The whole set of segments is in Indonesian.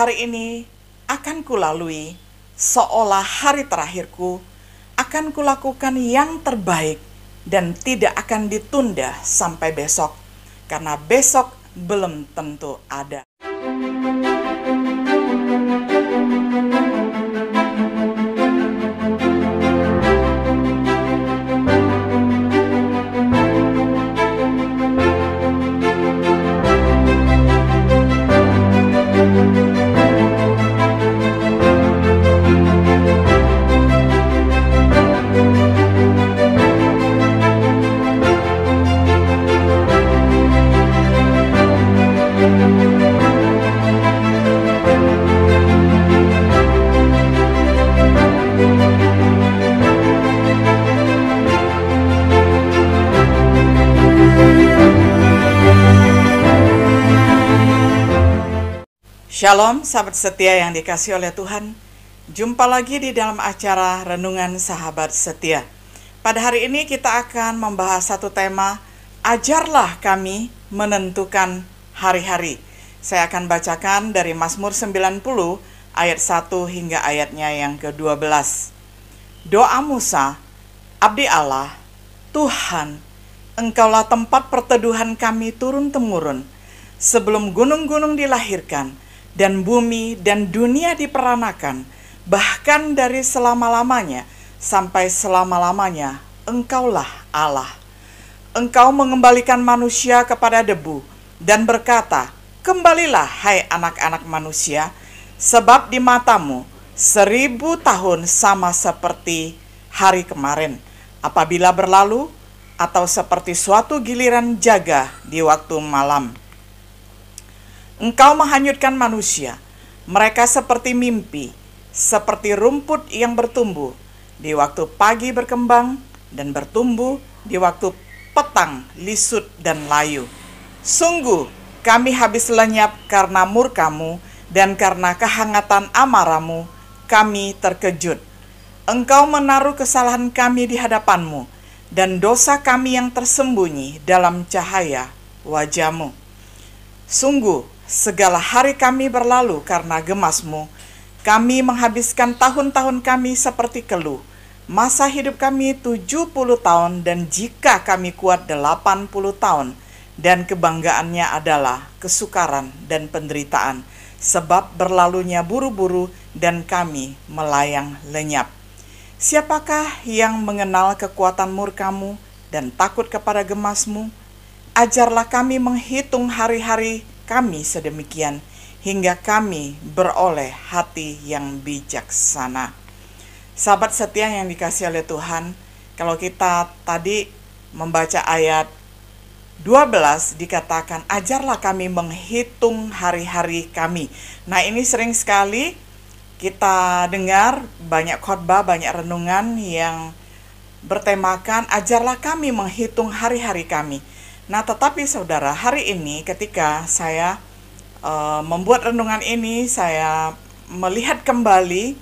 hari ini akan kulalui seolah hari terakhirku, akan kulakukan yang terbaik dan tidak akan ditunda sampai besok, karena besok belum tentu ada. Shalom sahabat setia yang dikasihi oleh Tuhan. Jumpa lagi di dalam acara Renungan Sahabat Setia. Pada hari ini kita akan membahas satu tema, ajarlah kami menentukan hari-hari. Saya akan bacakan dari Mazmur 90 ayat 1 hingga ayatnya yang ke-12. Doa Musa, abdi Allah, Tuhan, Engkaulah tempat perteduhan kami turun-temurun. Sebelum gunung-gunung dilahirkan, dan bumi dan dunia diperanakan, bahkan dari selama-lamanya sampai selama-lamanya, Engkaulah Allah. Engkau mengembalikan manusia kepada debu dan berkata, kembalilah hai anak-anak manusia, sebab di matamu 1000 tahun sama seperti hari kemarin, apabila berlalu, atau seperti suatu giliran jaga di waktu malam. Engkau menghanyutkan manusia, mereka seperti mimpi, seperti rumput yang bertumbuh, di waktu pagi berkembang dan bertumbuh, di waktu petang lisut dan layu. Sungguh kami habis lenyap karena murka-Mu, dan karena kehangatan amarah-Mu kami terkejut. Engkau menaruh kesalahan kami di hadapan-Mu, dan dosa kami yang tersembunyi dalam cahaya wajah-Mu. Sungguh segala hari kami berlalu karena gemas-Mu. Kami menghabiskan tahun-tahun kami seperti keluh. Masa hidup kami 70 tahun, dan jika kami kuat 80 tahun. Dan kebanggaannya adalah kesukaran dan penderitaan, sebab berlalunya buru-buru dan kami melayang lenyap. Siapakah yang mengenal kekuatan murka-Mu dan takut kepada gemas-Mu? Ajarlah kami menghitung hari-hari kami sedemikian, hingga kami beroleh hati yang bijaksana. Sahabat setia yang dikasihi oleh Tuhan, kalau kita tadi membaca ayat 12 dikatakan, ajarlah kami menghitung hari-hari kami. Nah, ini sering sekali kita dengar banyak khotbah, banyak renungan yang bertemakan ajarlah kami menghitung hari-hari kami. Nah, tetapi saudara, hari ini ketika saya membuat renungan ini, saya melihat kembali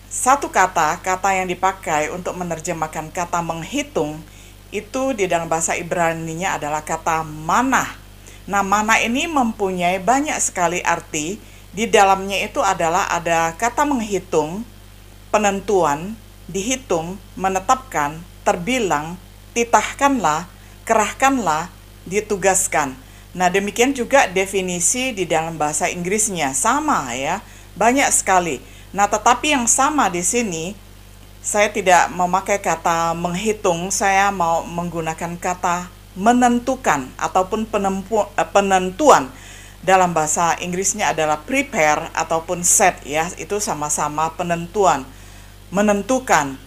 satu kata yang dipakai untuk menerjemahkan kata menghitung, itu di dalam bahasa Ibrani-nya adalah kata manah. Nah, manah ini mempunyai banyak sekali arti. Di dalamnya itu adalah ada kata menghitung, penentuan, dihitung, menetapkan, terbilang, titahkanlah, kerahkanlah, ditugaskan. Nah, demikian juga definisi di dalam bahasa Inggrisnya sama ya, banyak sekali. Nah, tetapi yang sama di sini, saya tidak memakai kata menghitung, saya mau menggunakan kata menentukan ataupun penentuan. Dalam bahasa Inggrisnya adalah prepare ataupun set ya, itu sama-sama penentuan, menentukan.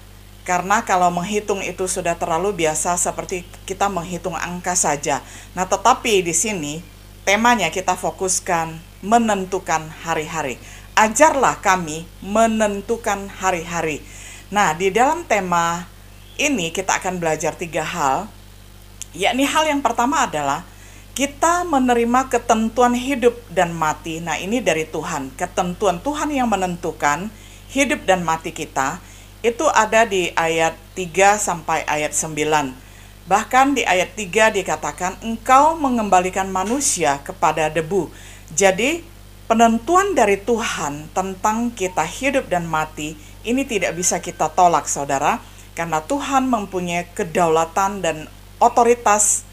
Karena kalau menghitung itu sudah terlalu biasa seperti kita menghitung angka saja. Nah, tetapi di sini temanya kita fokuskan menentukan hari-hari. Ajarlah kami menentukan hari-hari. Nah, di dalam tema ini kita akan belajar 3 hal. Yakni hal yang pertama adalah kita menerima ketentuan hidup dan mati. Nah, ini dari Tuhan. Ketentuan Tuhan yang menentukan hidup dan mati kita. Itu ada di ayat 3 sampai ayat 9. Bahkan di ayat 3 dikatakan, engkau mengembalikan manusia kepada debu. Jadi penentuan dari Tuhan tentang kita hidup dan mati ini tidak bisa kita tolak, saudara, karena Tuhan mempunyai kedaulatan dan otoritas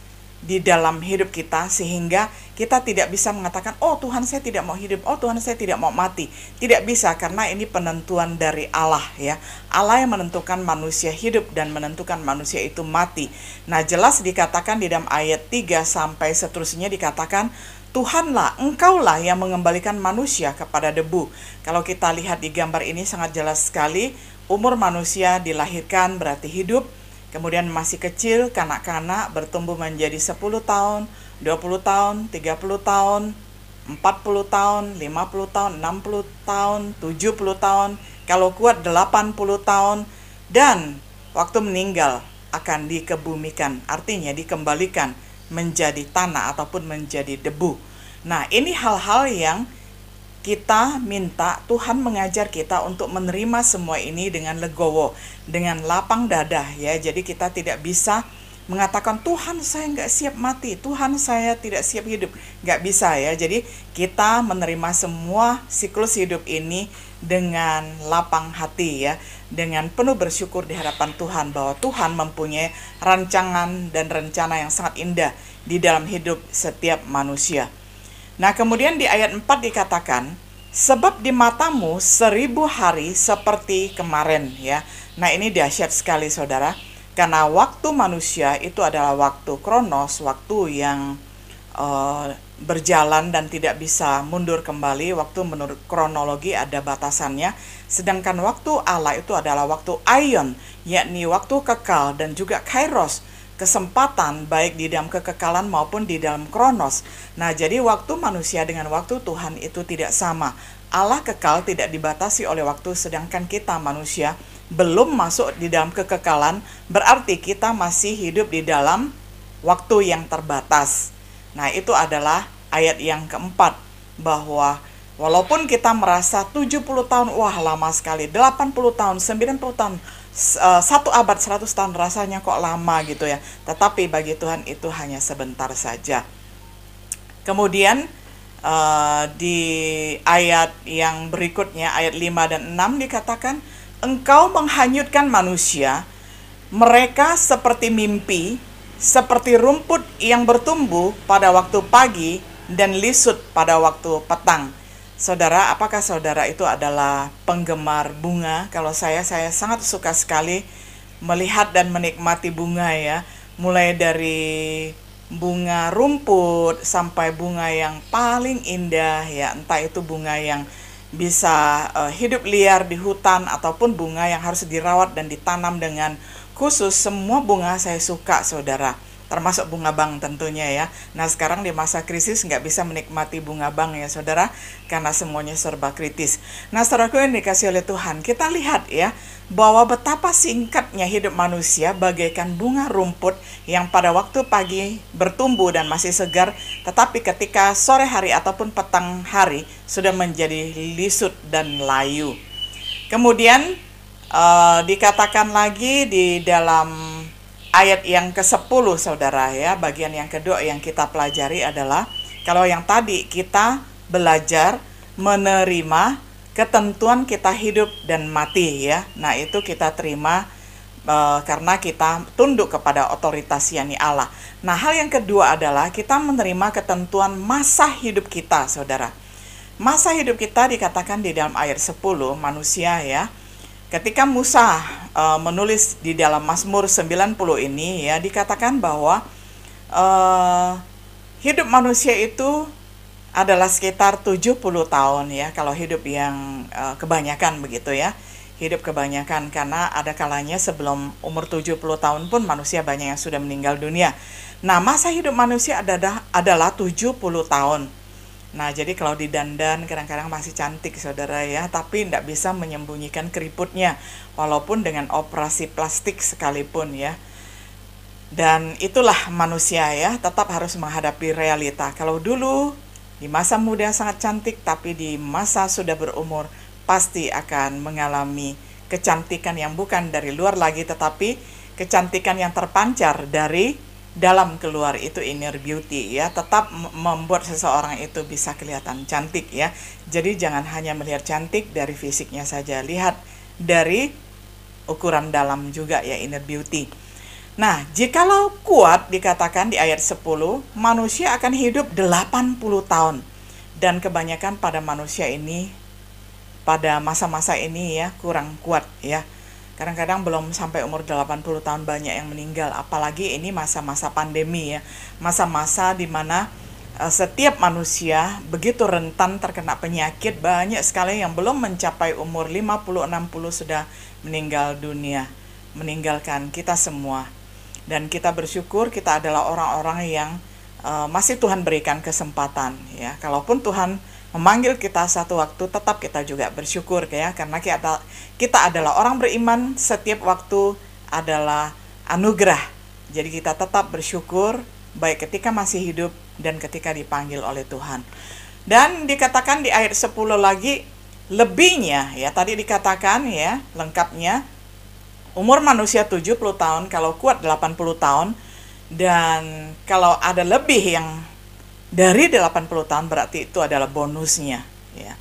di dalam hidup kita, sehingga kita tidak bisa mengatakan, oh Tuhan saya tidak mau hidup, oh Tuhan saya tidak mau mati. Tidak bisa, karena ini penentuan dari Allah ya. Allah yang menentukan manusia hidup dan menentukan manusia itu mati. Nah, jelas dikatakan di dalam ayat 3 sampai seterusnya dikatakan, Tuhanlah, engkaulah yang mengembalikan manusia kepada debu. Kalau kita lihat di gambar ini sangat jelas sekali, umur manusia dilahirkan berarti hidup, kemudian masih kecil, kanak-kanak bertumbuh menjadi 10 tahun, 20 tahun, 30 tahun, 40 tahun, 50 tahun, 60 tahun, 70 tahun, kalau kuat 80 tahun, dan waktu meninggal akan dikebumikan, artinya dikembalikan menjadi tanah ataupun menjadi debu. Nah, ini hal-hal yang kita minta Tuhan mengajar kita untuk menerima semua ini dengan legowo, dengan lapang dada ya. Jadi kita tidak bisa mengatakan Tuhan saya nggak siap mati, Tuhan saya tidak siap hidup, nggak bisa ya. Jadi kita menerima semua siklus hidup ini dengan lapang hati ya, dengan penuh bersyukur di hadapan Tuhan bahwa Tuhan mempunyai rancangan dan rencana yang sangat indah di dalam hidup setiap manusia. Nah, kemudian di ayat 4 dikatakan, sebab di matamu 1000 hari seperti kemarin ya. Nah, ini dahsyat sekali saudara, karena waktu manusia itu adalah waktu kronos, waktu yang berjalan dan tidak bisa mundur kembali. Waktu menurut kronologi ada batasannya, sedangkan waktu Allah itu adalah waktu aion, yakni waktu kekal, dan juga kairos, kesempatan baik di dalam kekekalan maupun di dalam kronos. Nah, jadi waktu manusia dengan waktu Tuhan itu tidak sama. Allah kekal, tidak dibatasi oleh waktu, sedangkan kita manusia belum masuk di dalam kekekalan, berarti kita masih hidup di dalam waktu yang terbatas. Nah, itu adalah ayat yang keempat, bahwa walaupun kita merasa 70 tahun, wah lama sekali, 80 tahun, 90 tahun, 1 abad, 100 tahun rasanya kok lama gitu ya. Tetapi bagi Tuhan itu hanya sebentar saja. Kemudian di ayat yang berikutnya, ayat 5 dan 6 dikatakan, engkau menghanyutkan manusia, mereka seperti mimpi, seperti rumput yang bertumbuh pada waktu pagi dan lisut pada waktu petang. Saudara, apakah saudara itu adalah penggemar bunga? Kalau saya sangat suka sekali melihat dan menikmati bunga ya. Mulai dari bunga rumput sampai bunga yang paling indah ya. Entah itu bunga yang bisa hidup liar di hutan ataupun bunga yang harus dirawat dan ditanam dengan khusus. Semua bunga saya suka saudara, termasuk bunga bang tentunya ya. Nah, sekarang di masa krisis nggak bisa menikmati bunga bang ya saudara, karena semuanya serba kritis. Nah, saudaraku yang dikasih oleh Tuhan, kita lihat ya bahwa betapa singkatnya hidup manusia bagaikan bunga rumput yang pada waktu pagi bertumbuh dan masih segar, tetapi ketika sore hari ataupun petang hari sudah menjadi lisut dan layu. Kemudian dikatakan lagi di dalam ayat yang ke-10 saudara ya, bagian yang kedua yang kita pelajari adalah, kalau yang tadi kita belajar menerima ketentuan kita hidup dan mati ya. Nah, itu kita terima karena kita tunduk kepada otoritas yakni Allah. Nah, hal yang kedua adalah kita menerima ketentuan masa hidup kita saudara. Masa hidup kita dikatakan di dalam ayat 10 manusia ya. Ketika Musa menulis di dalam Mazmur 90 ini ya, dikatakan bahwa hidup manusia itu adalah sekitar 70 tahun ya, kalau hidup yang kebanyakan begitu ya. Hidup kebanyakan, karena ada kalanya sebelum umur 70 tahun pun manusia banyak yang sudah meninggal dunia. Nah, masa hidup manusia adalah 70 tahun. Nah, jadi kalau didandan kadang-kadang masih cantik saudara ya, tapi tidak bisa menyembunyikan keriputnya, walaupun dengan operasi plastik sekalipun ya. Dan itulah manusia ya, tetap harus menghadapi realita. Kalau dulu di masa muda sangat cantik, tapi di masa sudah berumur pasti akan mengalami kecantikan yang bukan dari luar lagi, tetapi kecantikan yang terpancar dari dalam keluar itu inner beauty ya, tetap membuat seseorang itu bisa kelihatan cantik ya. Jadi jangan hanya melihat cantik dari fisiknya saja, lihat dari ukuran dalam juga ya, inner beauty. Nah, jikalau kuat dikatakan di ayat 10, manusia akan hidup 80 tahun. Dan kebanyakan pada manusia ini pada masa-masa ini ya kurang kuat ya. Kadang-kadang belum sampai umur 80 tahun banyak yang meninggal, apalagi ini masa-masa pandemi ya. Masa-masa di mana setiap manusia begitu rentan terkena penyakit, banyak sekali yang belum mencapai umur 50-60 sudah meninggal dunia, meninggalkan kita semua. Dan kita bersyukur kita adalah orang-orang yang masih Tuhan berikan kesempatan ya. Kalaupun Tuhan memanggil kita satu waktu, tetap kita juga bersyukur ya, karena kita adalah orang beriman, setiap waktu adalah anugerah. Jadi kita tetap bersyukur baik ketika masih hidup dan ketika dipanggil oleh Tuhan. Dan dikatakan di ayat 10 lagi, lebihnya ya, tadi dikatakan ya lengkapnya umur manusia 70 tahun, kalau kuat 80 tahun, dan kalau ada lebih yang dari 80 tahun berarti itu adalah bonusnya ya.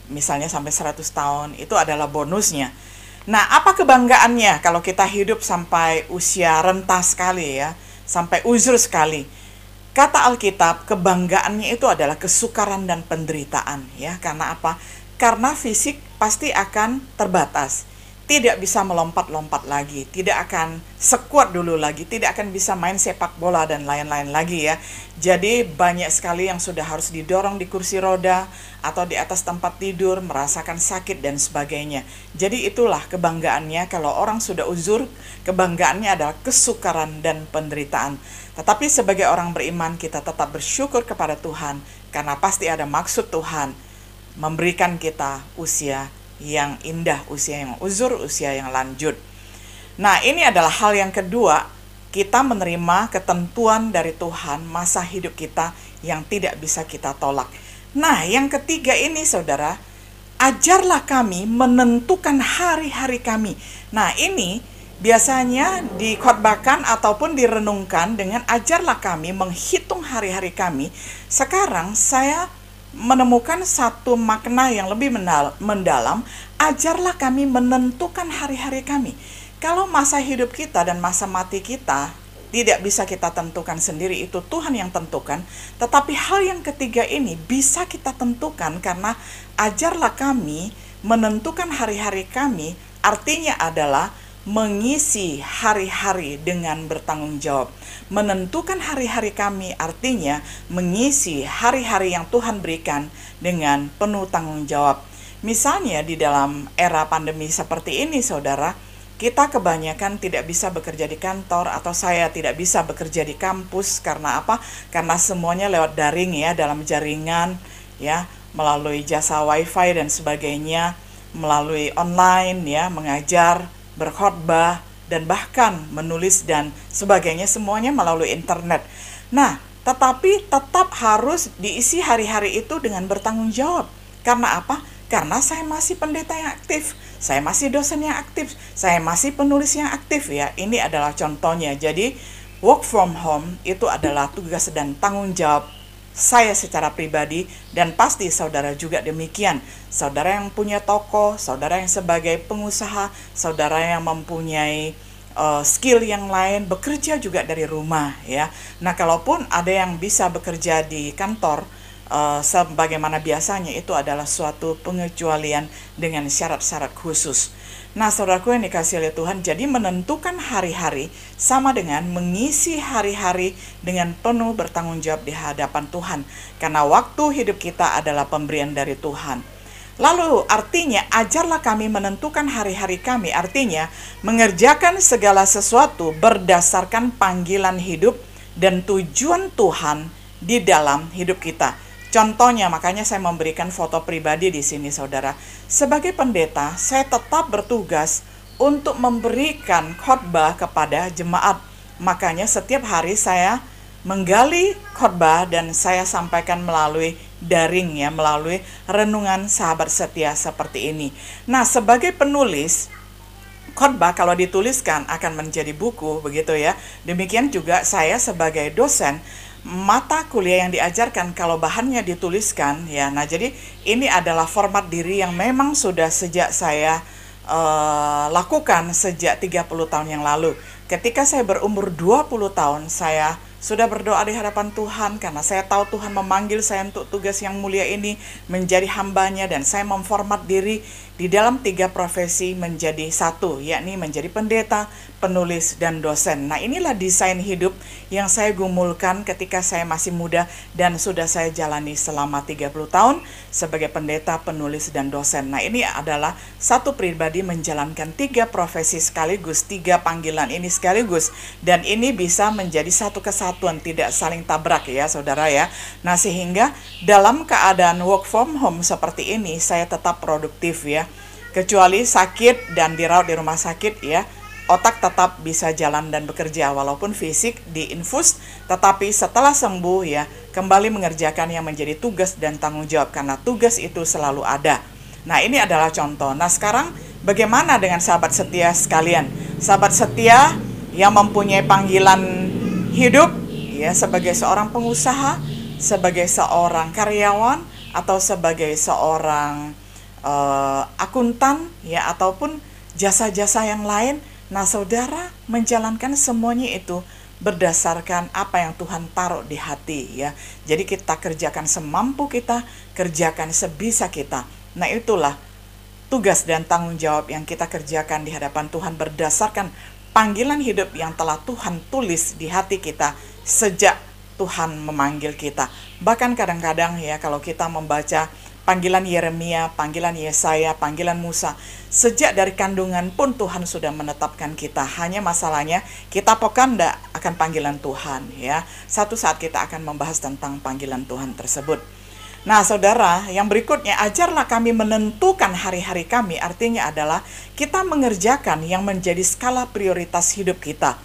Misalnya sampai 100 tahun itu adalah bonusnya. Nah, apa kebanggaannya kalau kita hidup sampai usia renta sekali ya, sampai uzur sekali. Kata Alkitab, kebanggaannya itu adalah kesukaran dan penderitaan ya. Karena apa? Karena fisik pasti akan terbatas. Tidak bisa melompat-lompat lagi, tidak akan sekuat dulu lagi, tidak akan bisa main sepak bola dan lain-lain lagi ya. Jadi banyak sekali yang sudah harus didorong di kursi roda atau di atas tempat tidur, merasakan sakit dan sebagainya. Jadi itulah kebanggaannya kalau orang sudah uzur, kebanggaannya adalah kesukaran dan penderitaan. Tetapi sebagai orang beriman kita tetap bersyukur kepada Tuhan, karena pasti ada maksud Tuhan memberikan kita usia yang indah, usia yang uzur, usia yang lanjut. Nah, ini adalah hal yang kedua, kita menerima ketentuan dari Tuhan masa hidup kita yang tidak bisa kita tolak. Nah, yang ketiga ini saudara, ajarlah kami menentukan hari-hari kami. Nah, ini biasanya dikhotbahkan ataupun direnungkan dengan ajarlah kami menghitung hari-hari kami. Sekarang saya menemukan satu makna yang lebih mendalam, ajarlah kami menentukan hari-hari kami. Kalau masa hidup kita dan masa mati kita tidak bisa kita tentukan sendiri, itu Tuhan yang tentukan. Tetapi hal yang ketiga ini bisa kita tentukan, karena ajarlah kami menentukan hari-hari kami, artinya adalah mengisi hari-hari dengan bertanggung jawab. Menentukan hari-hari kami artinya mengisi hari-hari yang Tuhan berikan dengan penuh tanggung jawab. Misalnya di dalam era pandemi seperti ini saudara, kita kebanyakan tidak bisa bekerja di kantor, atau saya tidak bisa bekerja di kampus. Karena apa? Karena semuanya lewat daring ya, dalam jaringan ya, melalui jasa wifi dan sebagainya, melalui online ya, mengajar, berkhotbah, dan bahkan menulis dan sebagainya, semuanya melalui internet. Nah, tetapi tetap harus diisi hari-hari itu dengan bertanggung jawab. Karena apa? Karena saya masih pendeta yang aktif, saya masih dosen yang aktif, saya masih penulis yang aktif ya. Ini adalah contohnya. Jadi work from home itu adalah tugas dan tanggung jawab saya secara pribadi, dan pasti saudara juga demikian. Saudara yang punya toko, saudara yang sebagai pengusaha, saudara yang mempunyai skill yang lain, bekerja juga dari rumah ya. Nah, kalaupun ada yang bisa bekerja di kantor sebagaimana biasanya, itu adalah suatu pengecualian dengan syarat-syarat khusus. Nah, saudaraku yang dikasihi oleh Tuhan, jadi menentukan hari-hari sama dengan mengisi hari-hari dengan penuh bertanggung jawab di hadapan Tuhan. Karena waktu hidup kita adalah pemberian dari Tuhan. Lalu artinya ajarlah kami menentukan hari-hari kami, artinya mengerjakan segala sesuatu berdasarkan panggilan hidup dan tujuan Tuhan di dalam hidup kita. Contohnya, makanya saya memberikan foto pribadi di sini saudara. Sebagai pendeta, saya tetap bertugas untuk memberikan khotbah kepada jemaat. Makanya setiap hari saya menggali khotbah dan saya sampaikan melalui daring ya, melalui renungan sahabat setia seperti ini. Nah, sebagai penulis, khotbah kalau dituliskan akan menjadi buku, begitu ya. Demikian juga saya sebagai dosen, mata kuliah yang diajarkan kalau bahannya dituliskan ya. Nah, jadi ini adalah format diri yang memang sudah sejak saya lakukan sejak 30 tahun yang lalu. Ketika saya berumur 20 tahun, saya sudah berdoa di hadapan Tuhan karena saya tahu Tuhan memanggil saya untuk tugas yang mulia ini, menjadi hambanya, dan saya memformat diri di dalam 3 profesi menjadi satu, yakni menjadi pendeta, penulis, dan dosen. Nah, inilah desain hidup yang saya gumulkan ketika saya masih muda dan sudah saya jalani selama 30 tahun sebagai pendeta, penulis, dan dosen. Nah, ini adalah satu pribadi menjalankan 3 profesi sekaligus, 3 panggilan ini sekaligus, dan ini bisa menjadi satu kesatuan, tidak saling tabrak ya saudara ya. Nah, sehingga dalam keadaan work from home seperti ini saya tetap produktif ya, kecuali sakit dan dirawat di rumah sakit ya, otak tetap bisa jalan dan bekerja walaupun fisik diinfus, tetapi setelah sembuh ya kembali mengerjakan yang menjadi tugas dan tanggung jawab, karena tugas itu selalu ada. Nah, ini adalah contoh. Nah, sekarang bagaimana dengan sahabat setia sekalian? Sahabat setia yang mempunyai panggilan hidup ya, sebagai seorang pengusaha, sebagai seorang karyawan, atau sebagai seorang akuntan ya, ataupun jasa-jasa yang lain. Nah, saudara menjalankan semuanya itu berdasarkan apa yang Tuhan taruh di hati ya. Jadi kita kerjakan semampu kita, kerjakan sebisa kita. Nah, itulah tugas dan tanggung jawab yang kita kerjakan di hadapan Tuhan berdasarkan panggilan hidup yang telah Tuhan tulis di hati kita sejak Tuhan memanggil kita. Bahkan kadang-kadang ya, kalau kita membaca panggilan Yeremia, panggilan Yesaya, panggilan Musa, sejak dari kandungan pun Tuhan sudah menetapkan kita. Hanya masalahnya kita pokanda akan panggilan Tuhan ya. Satu saat kita akan membahas tentang panggilan Tuhan tersebut. Nah, saudara, yang berikutnya, ajarlah kami menentukan hari-hari kami, artinya adalah kita mengerjakan yang menjadi skala prioritas hidup kita.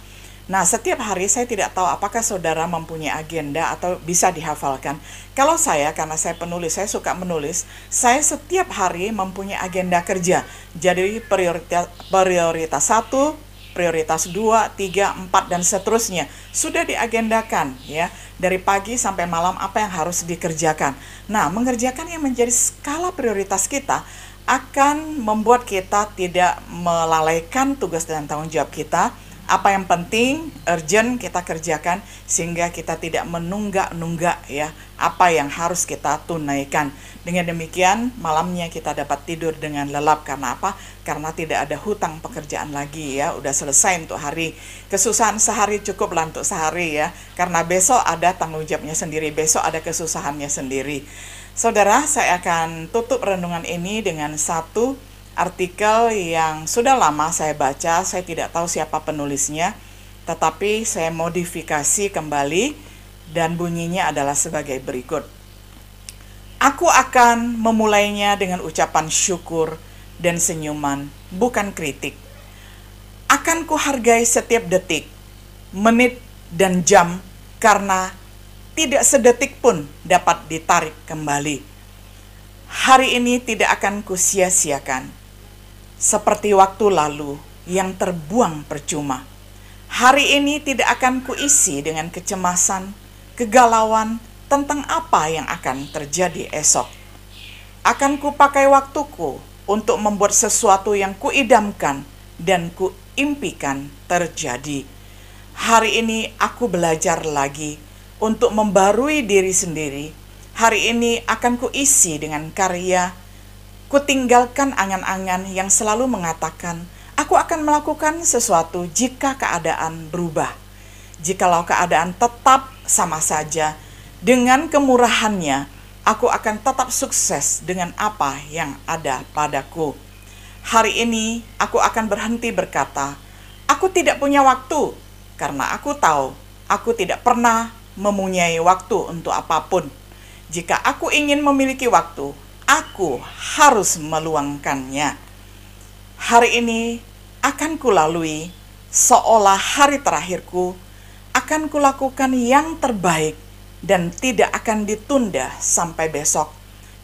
Nah, setiap hari saya tidak tahu apakah saudara mempunyai agenda atau bisa dihafalkan. Kalau saya, karena saya penulis, saya suka menulis, saya setiap hari mempunyai agenda kerja. Jadi prioritas 1, prioritas 2, 3, 4, dan seterusnya sudah diagendakan ya. Dari pagi sampai malam apa yang harus dikerjakan. Nah, mengerjakan yang menjadi skala prioritas kita akan membuat kita tidak melalaikan tugas dan tanggung jawab kita. Apa yang penting, urgent kita kerjakan, sehingga kita tidak menunggak-nunggak ya apa yang harus kita tunaikan. Dengan demikian, malamnya kita dapat tidur dengan lelap. Karena apa? Karena tidak ada hutang pekerjaan lagi ya. Udah selesai untuk hari. Kesusahan sehari cukuplah untuk sehari ya. Karena besok ada tanggung jawabnya sendiri, besok ada kesusahannya sendiri. Saudara, saya akan tutup renungan ini dengan satu artikel yang sudah lama saya baca. Saya tidak tahu siapa penulisnya, tetapi saya modifikasi kembali dan bunyinya adalah sebagai berikut. Aku akan memulainya dengan ucapan syukur dan senyuman, bukan kritik. Akan kuhargai setiap detik, menit, dan jam, karena tidak sedetik pun dapat ditarik kembali. Hari ini tidak akan kusia-siakan seperti waktu lalu yang terbuang percuma. Hari ini tidak akan kuisi dengan kecemasan, kegalauan tentang apa yang akan terjadi esok. Akan kupakai waktuku untuk membuat sesuatu yang kuidamkan dan kuimpikan terjadi. Hari ini aku belajar lagi untuk membarui diri sendiri. Hari ini akan kuisi dengan karya. Kutinggalkan angan-angan yang selalu mengatakan, aku akan melakukan sesuatu jika keadaan berubah. Jikalau keadaan tetap sama saja, dengan kemurahannya, aku akan tetap sukses dengan apa yang ada padaku. Hari ini, aku akan berhenti berkata, aku tidak punya waktu, karena aku tahu, aku tidak pernah mempunyai waktu untuk apapun. Jika aku ingin memiliki waktu, aku harus meluangkannya. Hari ini akan kulalui seolah hari terakhirku, akan kulakukan yang terbaik dan tidak akan ditunda sampai besok,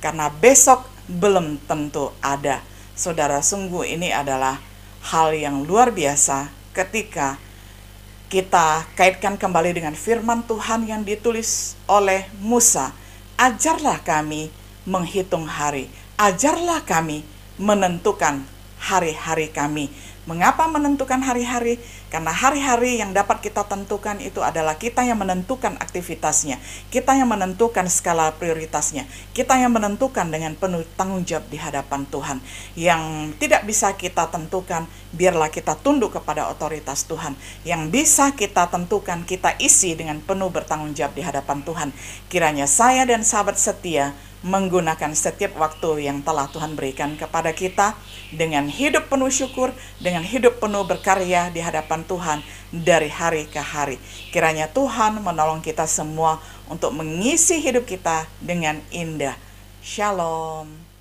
karena besok belum tentu ada. Saudara, sungguh ini adalah hal yang luar biasa ketika kita kaitkan kembali dengan firman Tuhan yang ditulis oleh Musa. Ajarlah kami menghitung hari, ajarlah kami menentukan hari-hari kami. Mengapa menentukan hari-hari? Karena hari-hari yang dapat kita tentukan itu adalah kita yang menentukan aktivitasnya, kita yang menentukan skala prioritasnya, kita yang menentukan dengan penuh tanggung jawab di hadapan Tuhan. Yang tidak bisa kita tentukan, biarlah kita tunduk kepada otoritas Tuhan. Yang bisa kita tentukan, kita isi dengan penuh bertanggung jawab di hadapan Tuhan. Kiranya saya dan sahabat setia menggunakan setiap waktu yang telah Tuhan berikan kepada kita dengan hidup penuh syukur, dengan hidup penuh berkarya di hadapan Tuhan dari hari ke hari. Kiranya Tuhan menolong kita semua untuk mengisi hidup kita dengan indah. Shalom.